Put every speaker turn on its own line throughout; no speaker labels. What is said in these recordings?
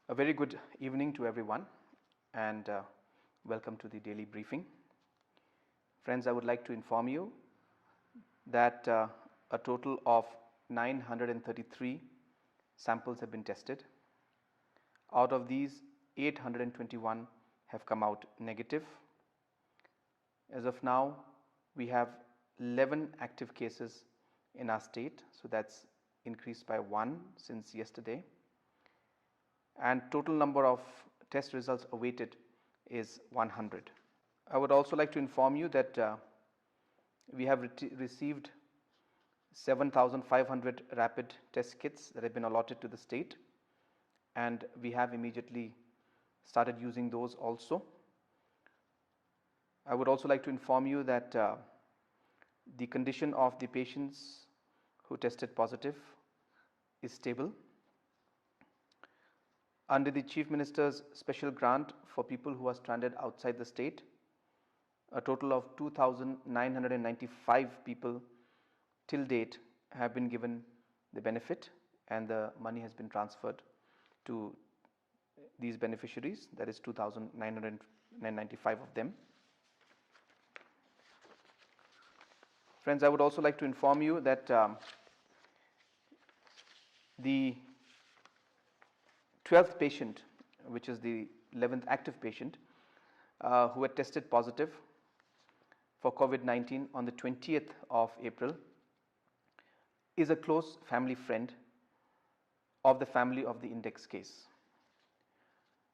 A very good evening to everyone and welcome to the daily briefing. Friends, I would like to inform you that a total of 933 samples have been tested. Out of these, 821 have come out negative. As of now, we have 11 active cases in our state, so that's increased by 1 since yesterday. And total number of test results awaited is 100. I would also like to inform you that we have received 7,500 rapid test kits that have been allotted to the state, and we have immediately started using those also. I would also like to inform you that the condition of the patients who tested positive is stable. Under the Chief Minister's special grant for people who are stranded outside the state, a total of 2,995 people till date have been given the benefit, and the money has been transferred to these beneficiaries, that is 2,995 of them. Friends, I would also like to inform you that the 12th patient, which is the 11th active patient, who had tested positive for COVID-19 on the 20th of April, is a close family friend of the family of the index case.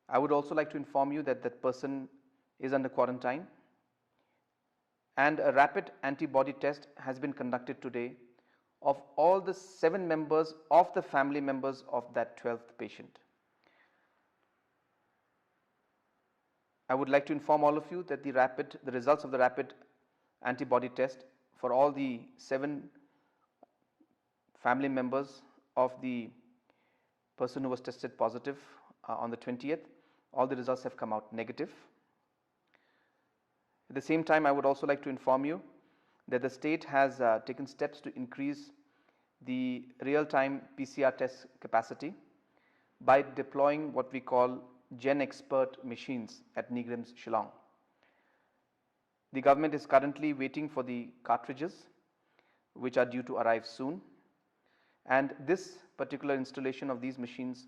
I would also like to inform you that that person is under quarantine, and a rapid antibody test has been conducted today of all the 7 members of the family members of that 12th patient. I would like to inform all of you that the results of the rapid antibody test for all the 7 family members of the person who was tested positive on the 20th, all the results have come out negative. At the same time, I would also like to inform you that the state has taken steps to increase the real-time PCR test capacity by deploying what we call Gen Expert machines at Nigram's Shillong. The government is currently waiting for the cartridges, which are due to arrive soon, and this particular installation of these machines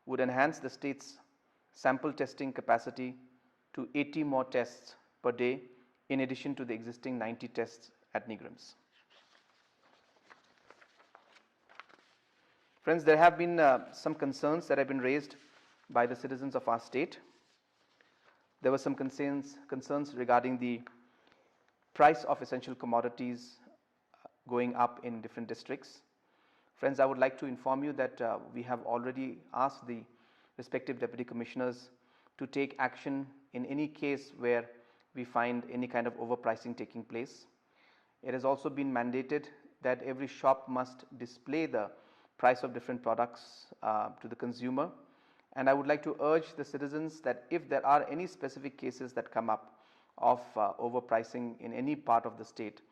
would enhance the state's sample testing capacity to 80 more tests per day, in addition to the existing 90 tests at Nigram's. Friends, there have been some concerns that have been raised by the citizens of our state. There were some concerns regarding the price of essential commodities going up in different districts. Friends, I would like to inform you that we have already asked the respective deputy commissioners to take action in any case where we find any kind of overpricing taking place. It has also been mandated that every shop must display the price of different products to the consumer. And I would like to urge the citizens that if there are any specific cases that come up of overpricing in any part of the state,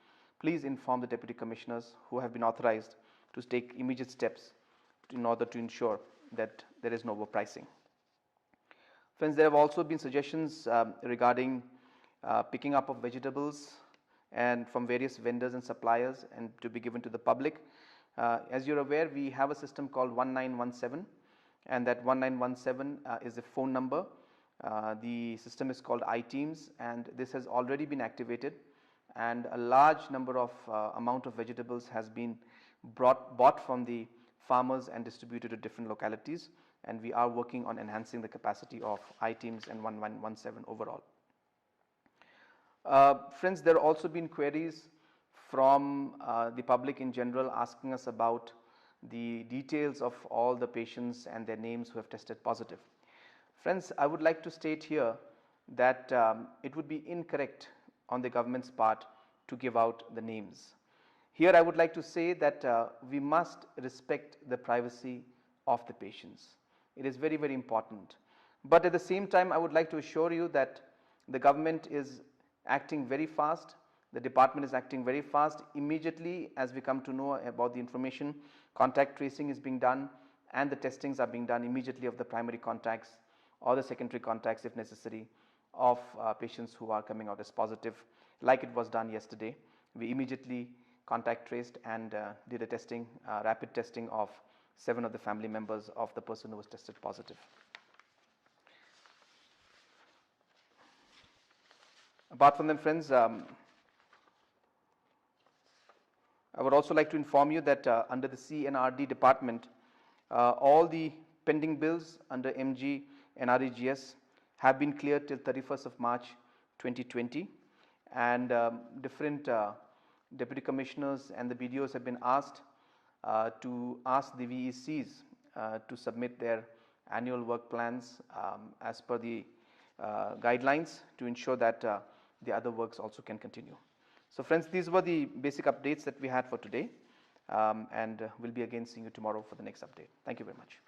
please inform the deputy commissioners who have been authorized to take immediate steps in order to ensure that there is no overpricing. Friends, there have also been suggestions regarding picking up of vegetables and from various vendors and suppliers and to be given to the public. As you're aware, we have a system called 1917. And that 1917 is a phone number. The system is called iTeams, and this has already been activated, and a large number of amount of vegetables has been bought from the farmers and distributed to different localities, and we are working on enhancing the capacity of iTeams and 1917 overall. Friends, there have also been queries from the public in general asking us about the details of all the patients and their names who have tested positive. Friends, I would like to state here that it would be incorrect on the government's part to give out the names. Here I would like to say that we must respect the privacy of the patients. It is very, very important. But at the same time, I would like to assure you that the government is acting very fast. The department is acting very fast. Immediately as we come to know about the information, contact tracing is being done, and the testings are being done immediately of the primary contacts or the secondary contacts if necessary of patients who are coming out as positive, like it was done yesterday. We immediately contact traced and did a testing, rapid testing of 7 of the family members of the person who was tested positive. Apart from them, friends, I would also like to inform you that under the CNRD department, all the pending bills under MG and REGS have been cleared till 31st of March 2020, and different deputy commissioners and the BDOs have been asked to ask the VECs to submit their annual work plans as per the guidelines to ensure that the other works also can continue. So friends, these were the basic updates that we had for today, and we'll be again seeing you tomorrow for the next update. Thank you very much.